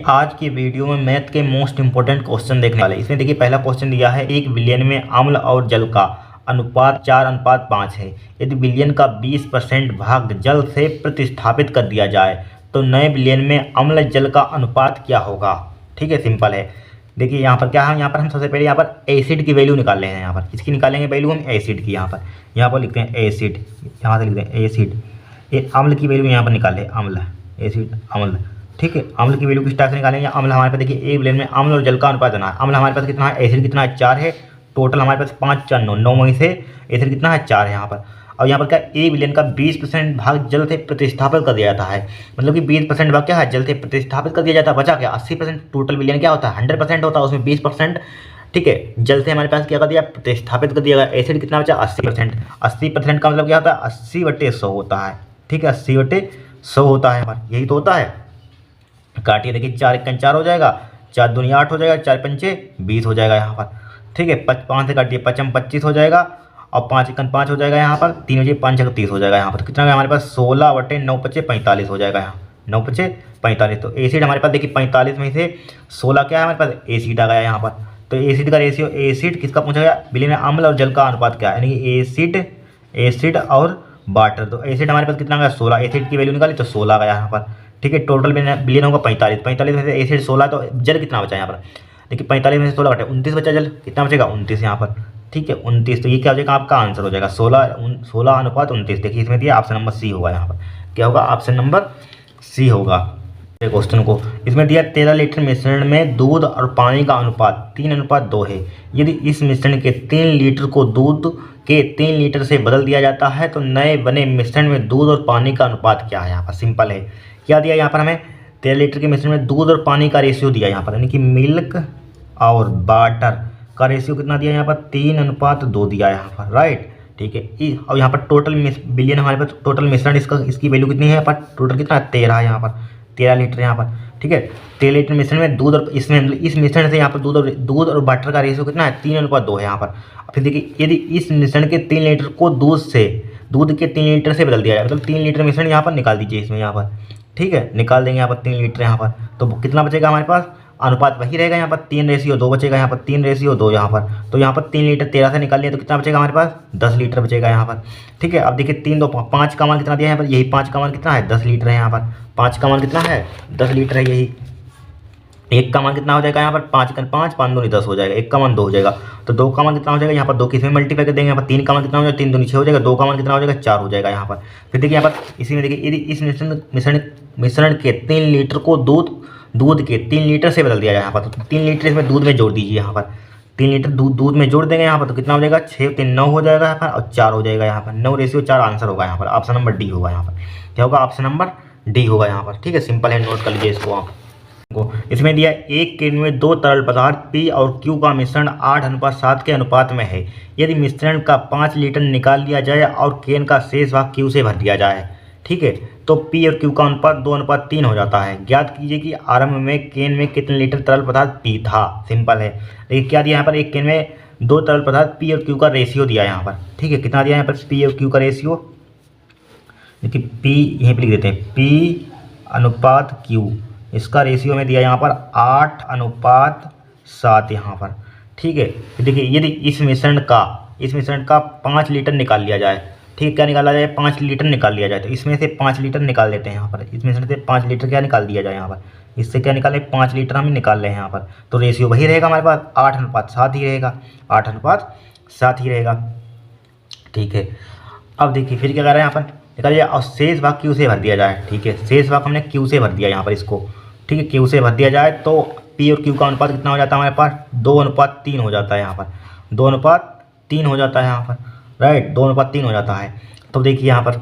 आज की वीडियो में मैथ के मोस्ट इंपोर्टेंट क्वेश्चन देखने वाले। इसमें देखिए पहला क्वेश्चन दिया है, एक विलयन में अम्ल और जल का अनुपात 4:5 है। यदि विलयन का 20% भाग जल से प्रतिस्थापित कर दिया जाए तो नए विलयन में अम्ल जल का अनुपात क्या होगा। ठीक है, सिंपल है। देखिए यहाँ पर क्या है, यहाँ पर हम सबसे पहले यहाँ पर एसिड की वैल्यू निकाल रहे हैं। यहाँ पर किसकी निकालेंगे वैल्यू हम, एसिड की। यहाँ पर लिखते हैं एसिड, यहाँ से लिखते हैं एसिड। ये अम्ल की वैल्यू यहाँ पर निकाले, अम्ल, एसिड, अम्ल। ठीक है, अम्ल की वैल्यू किस टाइप से निकालेंगे। अम्ल हमारे पास देखिए एक विलयन में अम्ल और जल का अनुपात देना है। अम्ल हमारे पास कितना है, एसिड कितना है, 4 है। टोटल हमारे पास 5 4 9, 9 में से एसिड कितना है, 4 है यहाँ पर। और यहाँ पर क्या, एक विलयन का 20% भाग जल से प्रतिस्थापित कर दिया जाता है। मतलब कि 20% भाग क्या है, जल से प्रतिस्थापित कर दिया जाता है। बचा क्या, 80%। टोटल विलयन क्या होता है, 100% होता है, उसमें 20%। ठीक है, जल से हमारे पास क्या कर दिया, प्रतिस्थापित कर दिया गया। एसिड कितना बचा, 80%। 80% का मतलब क्या होता है, 80/100 होता है। ठीक है, 80/100 होता है हमारा, यही तो होता है। काटिए, देखिए 4 1 4 हो जाएगा, 4 दूनी 8 हो जाएगा, 4 पंचे 20 हो जाएगा यहाँ पर। ठीक है, 5 से काटिए, 5 25 हो जाएगा, और 5 1 5 हो जाएगा यहाँ पर, 3 बजे 5 30 हो जाएगा यहाँ पर। कितना हमारे पास, 16/9 5 45 हो जाएगा यहाँ, 9 5 45। तो एसिड हमारे पास देखिए 45 में से 16 क्या है हमारे पास, एसिड आ गया यहाँ पर। तो एसिड का रेशियो, एसिड किसका पूछा गया, विलयन में अम्ल और जल का अनुपात क्या है, यानी कि एसिड और वाटर। तो एसिड हमारे पास कितना आ गया, 16। एसिड की वैल्यू निकाली तो 16 आ गया यहाँ पर। ठीक है, टोटल विलयन होगा 45। 45 में से एसिड 16, तो जल कितना बचा यहाँ पर, देखिए 45 में से 16 घटे 29 बचा, जल कितना बचेगा, 29 यहाँ पर। ठीक है, 29। तो ये क्या हो जाएगा, आपका आंसर हो जाएगा 16:29। देखिए इसमें दिया ऑप्शन नंबर सी होगा। यहाँ पर क्या होगा, ऑप्शन नंबर सी होगा। क्वेश्चन को इसमें दिया 13 लीटर मिश्रण में दूध और पानी का अनुपात 3:2 है। यदि इस मिश्रण के 3 लीटर को दूध के 3 लीटर से बदल दिया जाता है तो नए बने मिश्रण में दूध और पानी का अनुपात क्या है। यहाँ पर सिंपल है, क्या दिया यहाँ पर हमें, 13 लीटर के मिश्रण में दूध और पानी का रेशियो दिया यहाँ पर, यानी कि मिल्क और वाटर का रेशियो कितना दिया यहाँ पर, 3:2 दिया यहाँ पर, राइट। ठीक है, और यहाँ पर टोटल विलयन हमारे पास, टोटल मिश्रण इसकी वैल्यू कितनी है यहाँ पर, टोटल कितना है, 13 है यहाँ पर, 13 लीटर यहाँ पर। ठीक है, 13 लीटर मिश्रण में दूध, और इसमें इस मिश्रण से यहाँ पर दूध और वाटर का रेशियो कितना है, 3:2 है यहाँ पर। फिर देखिए यदि इस मिश्रण के 3 लीटर को दूध के 3 लीटर से बदल दिया जाए, मतलब 3 लीटर मिश्रण यहाँ पर निकाल दीजिए इसमें, यहाँ पर। ठीक है, निकाल देंगे यहाँ पर 3 लीटर यहाँ पर, तो कितना बचेगा हमारे पास, अनुपात वही रहेगा यहाँ पर, 3:2 बचेगा यहाँ पर, 3:2 यहाँ पर। तो यहाँ पर 3 लीटर 13 से निकाल लिया तो कितना बचेगा हमारे पास, 10 लीटर बचेगा यहाँ पर। ठीक है, अब देखिए 3 2 5 का मान कितना दिया है यहाँ पर, यही 5 का मान कितना है, 10 लीटर है यहाँ पर। 5 का मान कितना है, 10 लीटर है यही। 1 का मान कितना हो जाएगा यहाँ पर, 5 का 5 5 दूनी 10 हो जाएगा, 1 का मान 2 हो जाएगा। तो 2 का मान कितना हो जाएगा यहाँ पर, 2 किसमें मल्टीप्लाई कर देंगे यहाँ पर, 3 का मान कितना हो जाएगा, 3 दूनी 6 हो जाएगा, 2 का मान कितना हो जाएगा, 4 हो जाएगा यहाँ पर। फिर देखिए यहाँ पर इसी में देखिए, यदि इस मिश्रण के 3 लीटर को दूध के 3 लीटर से बदल दिया जाए यहाँ पर, तो 3 लीटर इसमें दूध में जोड़ दीजिए यहाँ पर, 3 लीटर दूध में जोड़ देंगे यहाँ पर, तो कितना हो जाएगा, 6 3 9 हो जाएगा यहाँ पर, और 4 हो जाएगा यहाँ पर। 9:4 आंसर होगा यहाँ पर, ऑप्शन नंबर डी होगा यहाँ पर। क्या होगा, ऑप्शन नंबर डी होगा यहाँ पर। ठीक है, सिंपल है, नोट कर लीजिए इसको आप को। इसमें दिया एक केन में 2 तरल पदार्थ P और Q का मिश्रण 8:7 के अनुपात में है। यदि मिश्रण का 5 लीटर निकाल लिया जाए और केन का शेष भाग Q से भर दिया जाए, ठीक है, तो P और Q का अनुपात 2:3 हो जाता है। ज्ञात कीजिए कि आरंभ में केन में कितने लीटर तरल पदार्थ P था। सिंपल है, देखिए क्या दिया यहाँ पर, एक केन में 2 तरल पदार्थ P और Q का रेशियो दिया यहाँ पर। ठीक है, कितना दिया यहाँ पर, P और Q का रेशियो, देखिए P यहीं पर लिख देते हैं, P/Q, इसका रेशियो में दिया यहाँ पर 8:7 यहाँ पर। ठीक है, देखिए यदि इस मिश्रण का 5 लीटर निकाल लिया जाए, ठीक है, क्या निकाला जाए, 5 लीटर निकाल लिया जाए, तो इसमें से 5 लीटर निकाल लेते हैं यहाँ पर। इस मिश्रण से 5 लीटर क्या निकाल दिया जाए यहाँ पर, इससे क्या निकाले, 5 लीटर हम निकाल रहे हैं यहाँ पर। तो रेशियो वही रहेगा हमारे पास, 8:7 ही रहेगा, 8:7 ही रहेगा। ठीक है, अब देखिए फिर क्या कर रहे हैं यहाँ पर, निकालिए, और शेष भाग Q से भर दिया जाए। ठीक है, शेष भाग हमने Q से भर दिया यहाँ पर इसको। ठीक है, Q से भर दिया जाए तो P और Q का अनुपात कितना हो जाता है हमारे पास, 2:3 हो जाता है यहाँ पर, 2:3 हो जाता है यहाँ पर, राइट, 2:3 हो जाता है। तो देखिए यहाँ पर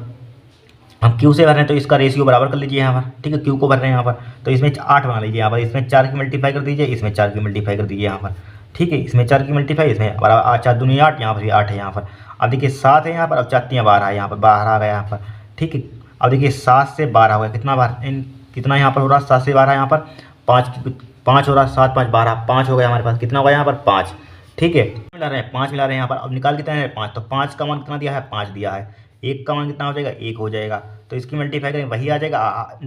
हम Q से भर रहे हैं तो इसका रेशियो बराबर कर लीजिए यहाँ पर। ठीक है, Q को भर रहे हैं यहाँ पर, तो इसमें 8 बना लीजिए यहाँ पर, इसमें 4 की मल्टीप्लाई कर दीजिए, इसमें 4 की मल्टीप्लाई कर दीजिए यहाँ पर। ठीक है, इसमें 4 की मल्टीप्लाई, इसमें बराबर 4 दूनी 8, यहाँ पर भी 8 है यहाँ पर। अब देखिए 7 है यहाँ पर, अब 4 3 12 है यहाँ पर, 12 आ गया यहाँ पर। ठीक है, अब देखिए 7 से 12 हो गया, कितना यहाँ पर हो रहा है, 7 से 12 यहाँ पर, 5 हो रहा है, 7 5 12, 5 हो गया हमारे पास, कितना हो गया यहाँ पर, 5। ठीक है, मिला रहे हैं 5 मिला रहे हैं यहाँ पर। अब निकाल कितना है, 5, तो 5 का मान कितना दिया है, 5 दिया है। 1 का मान कितना हो जाएगा, 1 हो जाएगा, तो इसकी मल्टीप्लाई करेंगे वही आ जाएगा,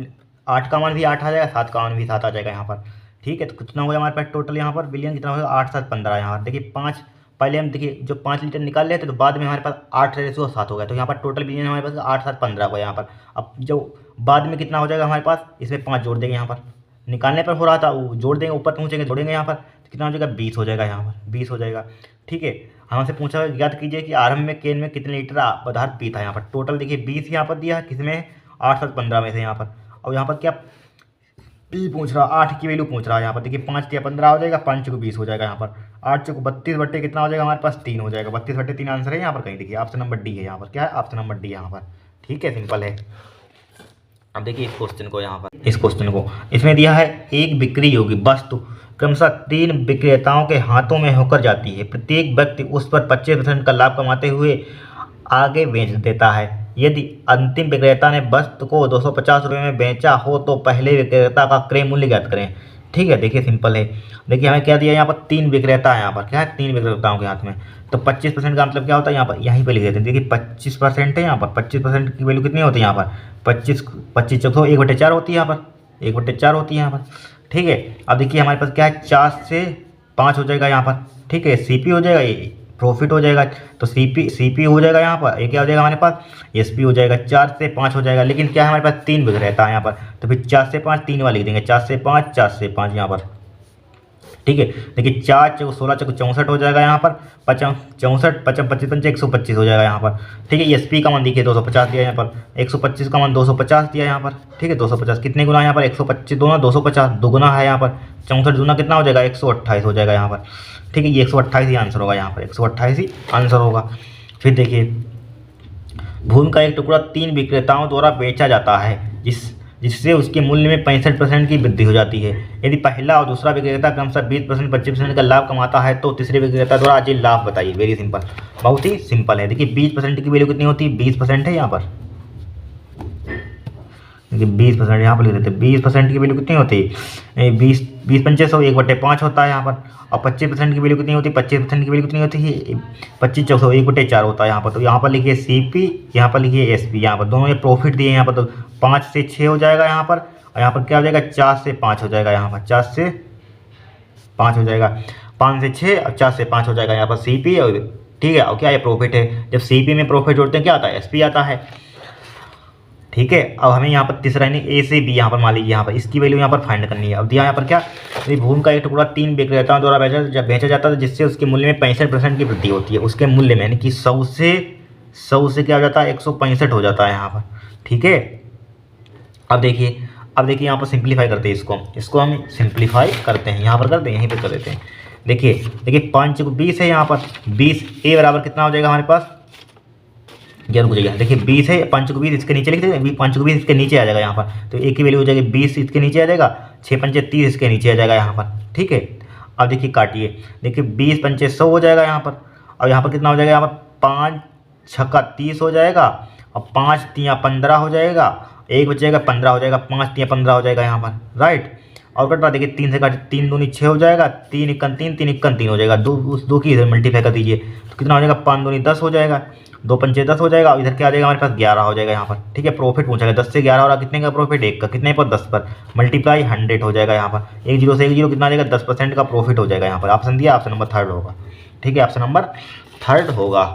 8 का मान भी 8 आ जाएगा, 7 का मान भी 7 आ जाएगा यहाँ पर। ठीक है, तो कितना हो गया हमारे पास टोटल यहाँ पर बिलियन कितना होगा, 8 7 15 यहाँ पर। देखिए 5 पहले हम देखिए जो 5 लीटर निकाल रहे थे तो बाद में हमारे पास 8:7 हो गया, तो यहाँ पर टोटल बिलियन हमारे पास 8 7 15 होगा यहाँ पर। अब जो बाद में कितना हो जाएगा हमारे पास, इसमें 5 जोड़ देंगे यहाँ पर, निकालने पर हो रहा था वो जोड़ देंगे, ऊपर पहुँचेंगे जोड़ेंगे यहाँ पर, तो कितना हो जाएगा 20 हो जाएगा यहाँ पर, 20 हो जाएगा। ठीक है, हमसे पूछा याद कीजिए कि आरंभ में केन में कितने लीटर पदार्थ पी था यहाँ पर। टोटल देखिए 20 यहाँ पर दिया है, किसमें 8 7 15 में से यहाँ पर। और यहाँ पर क्या पी पूछ रहा, 8 की वैल्यू पूछ रहा है यहाँ पर। देखिए 5 या 15 हो जाएगा, 5 चौको 20 हो जाएगा यहाँ पर, 8 चौको 32 बट्टे कितना हो जाएगा हमारे पास 3 हो जाएगा, 32 बट्टे 3 आंसर है यहाँ पर कहीं। देखिए ऑप्शन नंबर डी है यहाँ पर, क्या है ऑप्शन नंबर डी यहाँ पर। ठीक है, सिंपल है। अब देखिए इस क्वेश्चन को यहाँ पर, इस क्वेश्चन को इसमें दिया है एक बिक्री योग्य वस्तु क्रमशः 3 विक्रेताओं के हाथों में होकर जाती है, प्रत्येक व्यक्ति उस पर 25% का लाभ कमाते हुए आगे बेच देता है। यदि अंतिम विक्रेता ने वस्तु को 250 रुपये में बेचा हो तो पहले विक्रेता का क्रय मूल्य ज्ञात करें। ठीक है, देखिए सिंपल है। देखिए हमें क्या दिया यहाँ पर, 3 विक्रेता है यहाँ पर, क्या है 3 विक्रेताओं के हाथ में, तो 25% का मतलब क्या होता है यहाँ पर, यहीं पर लिख देते हैं। देखिए 25% है यहाँ पर, 25% की वैल्यू कितनी होती है यहाँ पर, 25 चौको 1/4 होती है यहाँ पर, 1/4 होती है यहाँ पर। ठीक है, अब देखिए हमारे पास क्या है, 4 से 5 हो जाएगा यहाँ पर। ठीक है, सीपी हो जाएगा, ये प्रॉफिट हो जाएगा, तो सीपी हो जाएगा यहाँ पर, ये क्या हो जाएगा हमारे पास, एसपी हो जाएगा, 4 से 5 हो जाएगा। लेकिन क्या है हमारे पास 3 विक्रेता है यहाँ पर, तो फिर 4 से 5 3 वाला लिख देंगे, 4 से 5 4 से 5 यहाँ पर। ठीक है, देखिए 4 चौको 16 चौको 64 हो जाएगा यहाँ पर, 64 55 125 हो जाएगा यहाँ पर। ठीक है, एसपी का मान देखिए 250 दिया यहाँ पर, 125 का मान 250 दिया यहाँ पर। ठीक है, 250 कितने गुना यहाँ पर, 125 दूना 250 दुगुना है यहाँ पर, 64 दूना कितना हो जाएगा 128 हो जाएगा यहाँ पर। ठीक है, ये 128 ही आंसर होगा यहाँ पर, 128 ही आंसर होगा। फिर देखिए भूमि का एक टुकड़ा 3 विक्रेताओं द्वारा बेचा जाता है जिससे उसके मूल्य में 65% की वृद्धि हो जाती है। यदि पहला और दूसरा विक्रेता क्रमशः 20% 25% का लाभ कमाता है तो तीसरे विक्रेता द्वारा आज लाभ बताइए। वेरी सिंपल, बहुत ही सिंपल है। देखिए 20% की वैल्यू कितनी होती है, 20% है यहाँ पर। देखिए 20% यहाँ पर लिख देते हैं, 20% की वैल्यू कितनी होती है, 20 पंचे 100 1/5 होता है यहाँ पर। और 25% की वैल्यू कितनी होती है, 25% की वैल्यू कितनी होती है, 25 चौको 1/4 होता है यहाँ पर। तो यहाँ पर लिखिए सीपी, यहाँ पर लिखिए एसपी, यहाँ पर दोनों ये प्रॉफिट दिए यहाँ पर, तो 5 से 6 हो जाएगा यहाँ पर, और यहाँ पर क्या हो जाएगा 4 से 5 हो जाएगा यहाँ पर, 4 से 5 हो जाएगा, 5 से 6 और 4 से 5 हो जाएगा यहाँ पर सीपी। और ठीक है, और क्या ये प्रॉफिट है, जब सीपी में प्रॉफिट जोड़ते हैं क्या आता है, एसपी आता है। ठीक है, अब हमें यहाँ पर तीसरा यानी ए से बी यहाँ पर मान लीजिए यहाँ पर इसकी वैल्यू यहाँ पर फाइंड करनी है। अब दिया यहाँ पर क्या, भूमि का एक टुकड़ा 3 विक्रेताओं द्वारा बेचा जाता है जिससे उसके मूल्य में 65% की वृद्धि होती है। उसके मूल्य में यानी कि 100 से क्या हो जाता है 165 हो जाता है यहाँ पर। ठीक है, अब देखिए यहाँ पर सिंप्लीफाई करते हैं, इसको हम सिंप्लीफाई करते हैं, यहाँ पर करते हैं, यहीं पर कर देते हैं। देखिए 5 चौको 20 है यहाँ पर, 20 ए बराबर कितना हो जाएगा हमारे पास, रुक जाइए। देखिए 20 है, 5 चौको 20 इसके नीचे लिख देते, 5 चौको 20 इसके नीचे आ जाएगा यहाँ पर, तो एक की वैल्यू हो जाएगी 20 इसके नीचे आ जाएगा, 6 पंचे 30 इसके नीचे आ जाएगा यहाँ पर। ठीक है, अब देखिए काटिए, देखिए 20 पंचे 100 हो जाएगा यहाँ पर, और यहाँ पर कितना हो जाएगा यहाँ पर 5 छक्का 30 हो जाएगा, और 5 तिया 15 हो जाएगा, एक बचेगा 15 हो जाएगा, 5 तिया 15 हो जाएगा यहाँ पर, राइट। और कट रहा देखिए 3 से काटे, 3 दूनी 6 हो जाएगा, 3 इक्कन 3 3 इक्कन 3 हो जाएगा, दो की इधर मल्टीप्लाई कर दीजिए तो कितना हो जाएगा, 5 दूनी 10 हो जाएगा, 2 पंचे 10 हो जाएगा, और इधर क्या आ जाएगा हमारे पास 11 हो जाएगा यहाँ पर। ठीक है, प्रॉफिट पूछेगा 10 से 11 हो रहा, कितने का प्रॉफिट, 1 का, कितने पर 10 पर, मल्टीप्लाई 100 हो जाएगा यहाँ पर, 1 0 से 1 0 कितना आ जाएगा 10% का प्रॉफिट हो जाएगा यहाँ पर। ऑप्शन दिया, ऑप्शन नंबर 3 होगा। ठीक है, ऑप्शन नंबर 3 होगा।